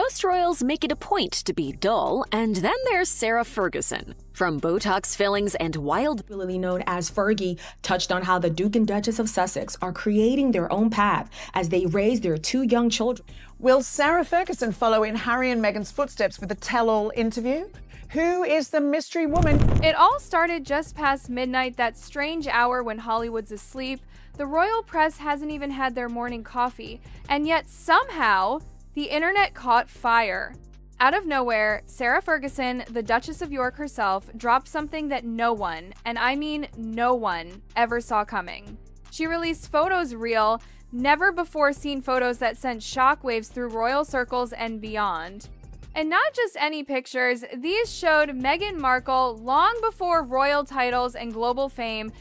Most royals make it a point to be dull, and then there's Sarah Ferguson. From Botox fillings and wild, Popularly known as Fergie, touched on how the Duke and Duchess of Sussex are creating their own path as they raise their two young children. Will Sarah Ferguson follow in Harry and Meghan's footsteps with a tell-all interview? Who is the mystery woman? It all started just past midnight, that strange hour when Hollywood's asleep. The royal press hasn't even had their morning coffee, and yet somehow the internet caught fire. Out of nowhere, Sarah Ferguson, the Duchess of York herself, dropped something that no one, and I mean no one, ever saw coming. She released photos reel, never before seen photos that sent shockwaves through royal circles and beyond. And not just any pictures, these showed Meghan Markle long before royal titles and global fame,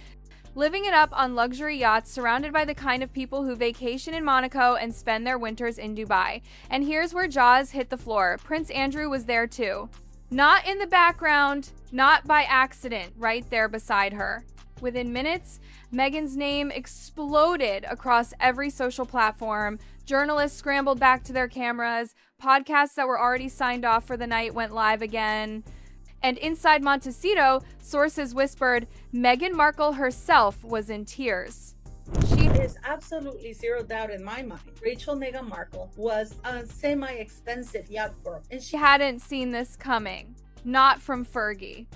living it up on luxury yachts surrounded by the kind of people who vacation in Monaco and spend their winters in Dubai. And here's where jaws hit the floor. Prince Andrew was there too. Not in the background, not by accident, right there beside her. Within minutes, Meghan's name exploded across every social platform. Journalists scrambled back to their cameras. Podcasts that were already signed off for the night went live again. And inside Montecito, sources whispered Meghan Markle herself was in tears. There's absolutely zero doubt in my mind. Meghan Markle was a semi-expensive yacht girl. And She hadn't seen this coming. Not from Fergie.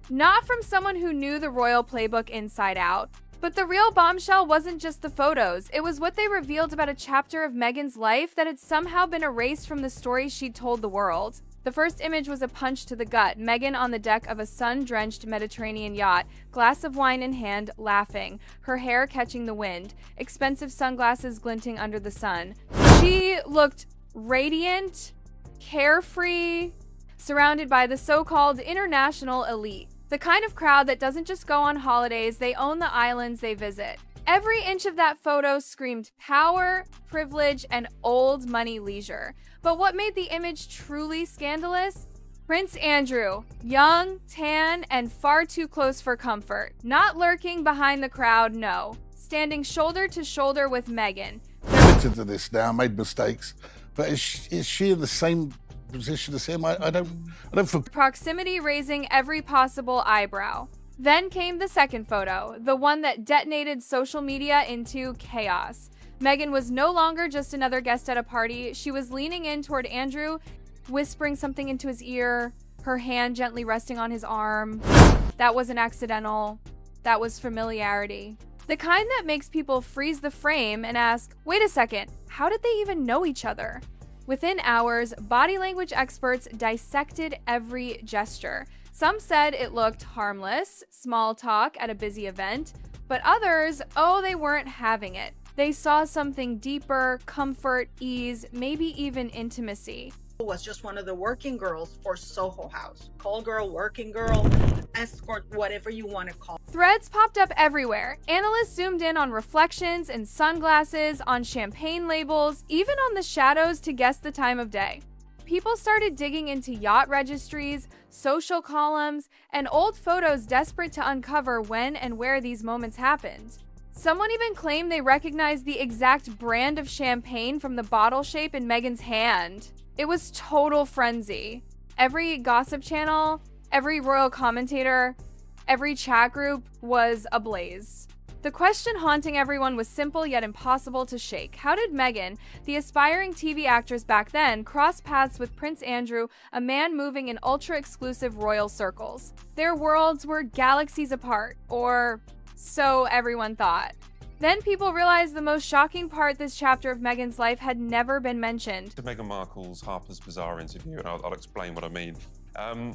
Not from someone who knew the royal playbook inside out. But the real bombshell wasn't just the photos. It was what they revealed about a chapter of Meghan's life that had somehow been erased from the story she'd told the world. The first image was a punch to the gut. Meghan on the deck of a sun-drenched Mediterranean yacht, glass of wine in hand, laughing, her hair catching the wind, expensive sunglasses glinting under the sun. She looked radiant, carefree, surrounded by the so-called international elite. The kind of crowd that doesn't just go on holidays, they own the islands they visit. Every inch of that photo screamed power, privilege, and old money leisure. But what made the image truly scandalous? Prince Andrew, young, tan, and far too close for comfort. Not lurking behind the crowd, no. Standing shoulder to shoulder with Meghan. Into this now, made mistakes, but is she in the same position as him? I don't feel. Proximity raising every possible eyebrow. Then came the second photo, the one that detonated social media into chaos. Meghan was no longer just another guest at a party. She was leaning in toward Andrew, whispering something into his ear, her hand gently resting on his arm. That wasn't accidental. That was familiarity. The kind that makes people freeze the frame and ask, wait a second, how did they even know each other? Within hours, body language experts dissected every gesture. Some said it looked harmless, small talk at a busy event, but others, oh, they weren't having it. They saw something deeper, comfort, ease, maybe even intimacy. was just one of the working girls for Soho House. Call girl, working girl, escort, whatever you want to call. Threads popped up everywhere. Analysts zoomed in on reflections and sunglasses, on champagne labels, even on the shadows to guess the time of day. People started digging into yacht registries, social columns, and old photos desperate to uncover when and where these moments happened. Someone even claimed they recognized the exact brand of champagne from the bottle shape in Meghan's hand. It was total frenzy. Every gossip channel, every royal commentator, every chat group was ablaze. The question haunting everyone was simple yet impossible to shake. How did Meghan, the aspiring TV actress back then, cross paths with Prince Andrew, a man moving in ultra-exclusive royal circles? Their worlds were galaxies apart, or so everyone thought. Then people realized the most shocking part this chapter of Meghan's life had never been mentioned. To Meghan Markle's Harper's Bazaar interview, and I'll explain what I mean.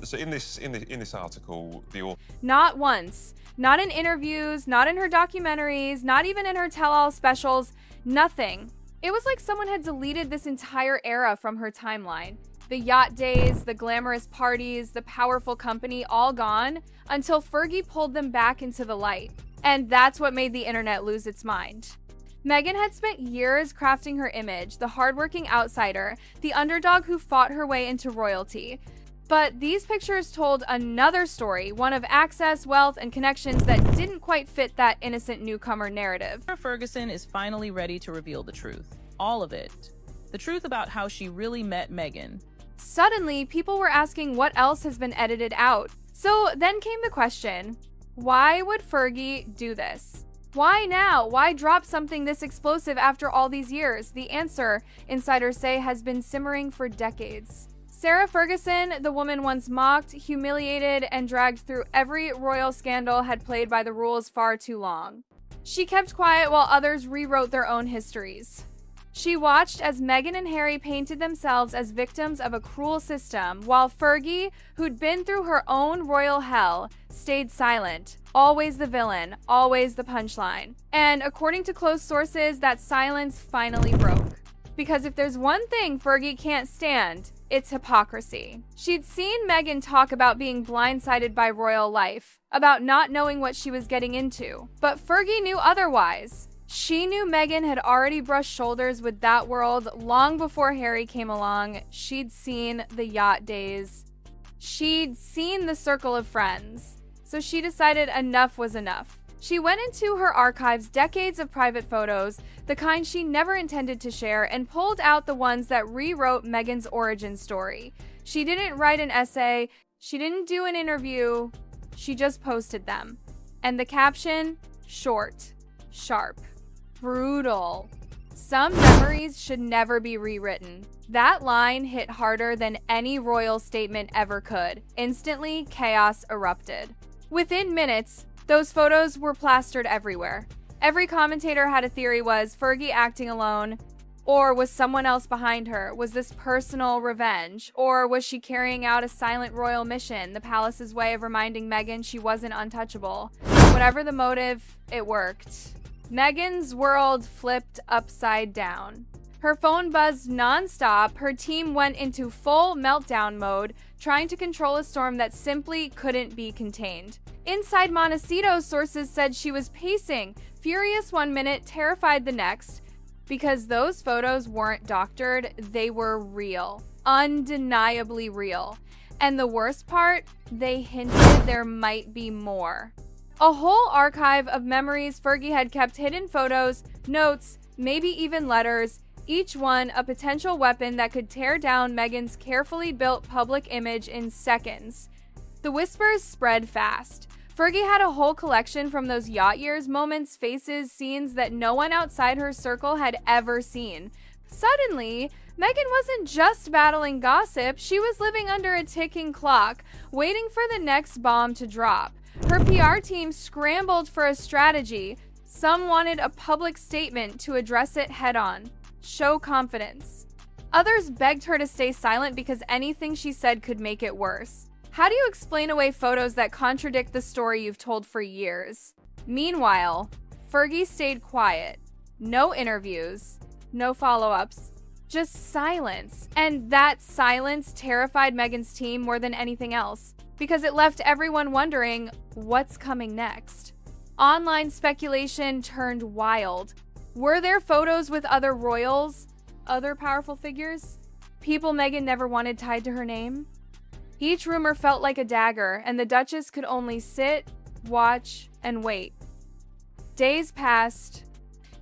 So in this article, the author... Not once. Not in interviews, not in her documentaries, not even in her tell-all specials, nothing. It was like someone had deleted this entire era from her timeline. The yacht days, the glamorous parties, the powerful company, all gone, until Fergie pulled them back into the light. And that's what made the internet lose its mind. Meghan had spent years crafting her image, the hardworking outsider, the underdog who fought her way into royalty. But these pictures told another story, one of access, wealth, and connections that didn't quite fit that innocent newcomer narrative. Sarah Ferguson is finally ready to reveal the truth. All of it. The truth about how she really met Meghan. Suddenly, people were asking what else has been edited out. So then came the question, why would Fergie do this? Why now? Why drop something this explosive after all these years? The answer, insiders say, has been simmering for decades. Sarah Ferguson, the woman once mocked, humiliated, and dragged through every royal scandal, had played by the rules far too long. She kept quiet while others rewrote their own histories. She watched as Meghan and Harry painted themselves as victims of a cruel system, while Fergie, who'd been through her own royal hell, stayed silent. Always the villain, always the punchline. And according to close sources, that silence finally broke. Because if there's one thing Fergie can't stand, it's hypocrisy. She'd seen Meghan talk about being blindsided by royal life, about not knowing what she was getting into. But Fergie knew otherwise. She knew Meghan had already brushed shoulders with that world long before Harry came along. She'd seen the Yacht days. She'd seen the circle of friends. So she decided enough was enough. She went into her archives decades of private photos, the kind she never intended to share, and pulled out the ones that rewrote Meghan's origin story. She didn't write an essay. She didn't do an interview. She just posted them. And the caption? Short, sharp, brutal. Some memories should never be rewritten. That line hit harder than any royal statement ever could. Instantly, chaos erupted. Within minutes, those photos were plastered everywhere. Every commentator had a theory. Was Fergie acting alone? Or was someone else behind her? Was this personal revenge? Or was she carrying out a silent royal mission, the palace's way of reminding Meghan she wasn't untouchable? Whatever the motive, it worked. Meghan's world flipped upside down. Her phone buzzed nonstop. Her team went into full meltdown mode, trying to control a storm that simply couldn't be contained. Inside Montecito, sources said she was pacing, furious one minute, terrified the next, because those photos weren't doctored, they were real, undeniably real. And the worst part, they hinted there might be more. A whole archive of memories Fergie had kept, hidden photos, notes, maybe even letters, each one a potential weapon that could tear down Meghan's carefully built public image in seconds. The whispers spread fast. Fergie had a whole collection from those yacht years, moments, faces, scenes that no one outside her circle had ever seen. Suddenly, Meghan wasn't just battling gossip, she was living under a ticking clock, waiting for the next bomb to drop. Her PR team scrambled for a strategy. Some wanted a public statement to address it head-on, show confidence. Others begged her to stay silent because anything she said could make it worse. How do you explain away photos that contradict the story you've told for years? Meanwhile, Fergie stayed quiet. No interviews, no follow-ups, just silence. And that silence terrified Meghan's team more than anything else, because it left everyone wondering what's coming next. Online speculation turned wild. Were there photos with other royals, other powerful figures, people Meghan never wanted tied to her name? Each rumor felt like a dagger, and the Duchess could only sit, watch, and wait. Days passed,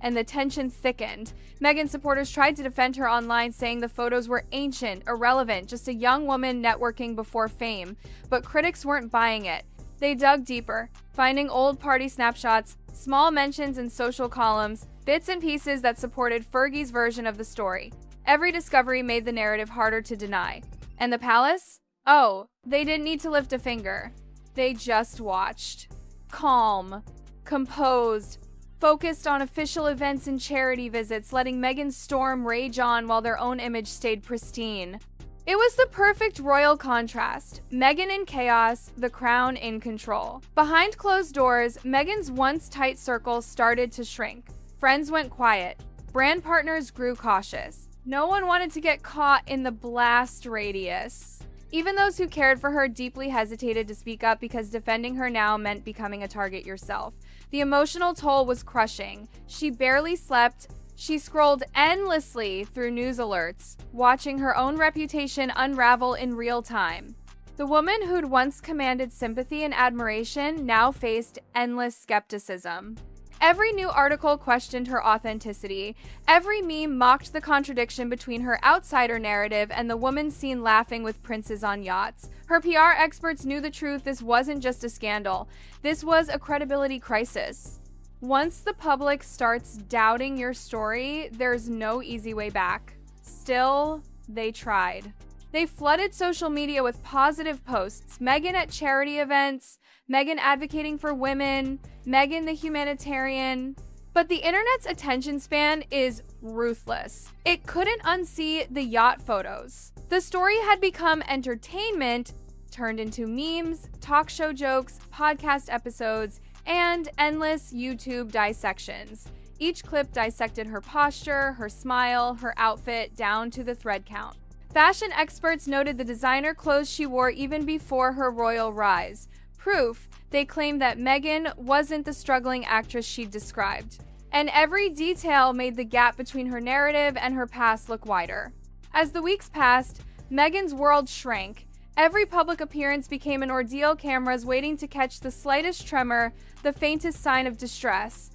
and the tension thickened. Meghan supporters tried to defend her online, saying the photos were ancient, irrelevant, just a young woman networking before fame. But critics weren't buying it. They dug deeper, finding old party snapshots, small mentions in social columns, bits and pieces that supported Fergie's version of the story. Every discovery made the narrative harder to deny. And the palace? Oh, they didn't need to lift a finger. They just watched. Calm, composed, focused on official events and charity visits, letting Meghan's storm rage on while their own image stayed pristine. It was the perfect royal contrast. Meghan in chaos, the crown in control. Behind closed doors, Meghan's once tight circle started to shrink. Friends went quiet. Brand partners grew cautious. No one wanted to get caught in the blast radius. Even those who cared for her deeply hesitated to speak up because defending her now meant becoming a target yourself. The emotional toll was crushing. She barely slept. She scrolled endlessly through news alerts, watching her own reputation unravel in real time. The woman who'd once commanded sympathy and admiration now faced endless skepticism. Every new article questioned her authenticity. Every meme mocked the contradiction between her outsider narrative and the woman seen laughing with princes on yachts. Her PR experts knew the truth. This wasn't just a scandal. This was a credibility crisis. Once the public starts doubting your story, there's no easy way back. Still, they tried. They flooded social media with positive posts. Meghan at charity events, Meghan advocating for women, Meghan the humanitarian. But the internet's attention span is ruthless. It couldn't unsee the yacht photos. The story had become entertainment, turned into memes, talk show jokes, podcast episodes, and endless YouTube dissections. Each clip dissected her posture, her smile, her outfit, down to the thread count. Fashion experts noted the designer clothes she wore even before her royal rise. Proof, they claimed that Meghan wasn't the struggling actress she'd described. And every detail made the gap between her narrative and her past look wider. As the weeks passed, Meghan's world shrank. Every public appearance became an ordeal, cameras waiting to catch the slightest tremor, the faintest sign of distress.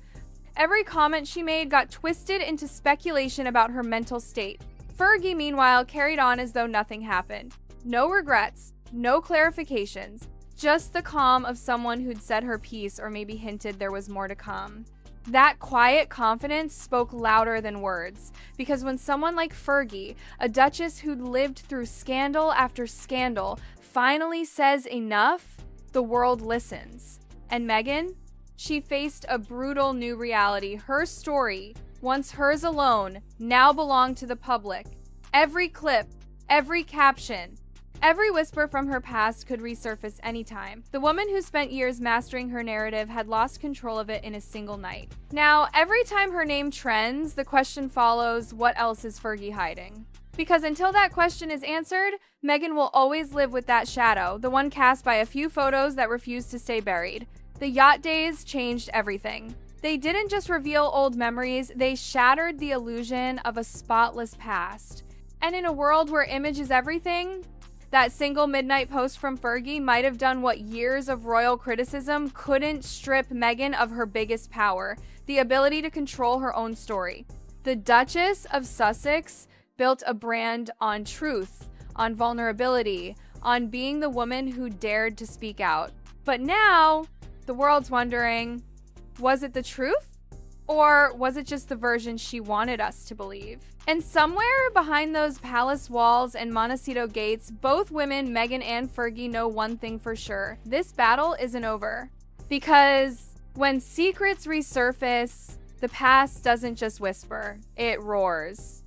Every comment she made got twisted into speculation about her mental state. Fergie, meanwhile, carried on as though nothing happened. No regrets, no clarifications, just the calm of someone who'd said her piece or maybe hinted there was more to come. That quiet confidence spoke louder than words, because when someone like Fergie, a duchess who'd lived through scandal after scandal, finally says enough, the world listens. And Meghan? She faced a brutal new reality. Her story, once hers alone, now belonged to the public. Every clip, every caption, every whisper from her past could resurface anytime. The woman who spent years mastering her narrative had lost control of it in a single night. Now, every time her name trends, the question follows, what else is Fergie hiding? Because until that question is answered, Meghan will always live with that shadow, the one cast by a few photos that refuse to stay buried. The yacht days changed everything. They didn't just reveal old memories, they shattered the illusion of a spotless past. And in a world where image is everything, that single midnight post from Fergie might have done what years of royal criticism couldn't strip Meghan of her biggest power, the ability to control her own story. The Duchess of Sussex built a brand on truth, on vulnerability, on being the woman who dared to speak out. But now, the world's wondering, was it the truth? Or was it just the version she wanted us to believe? And somewhere behind those palace walls and Montecito gates, both women, Meghan and Fergie, know one thing for sure. This battle isn't over. Because when secrets resurface, the past doesn't just whisper, it roars.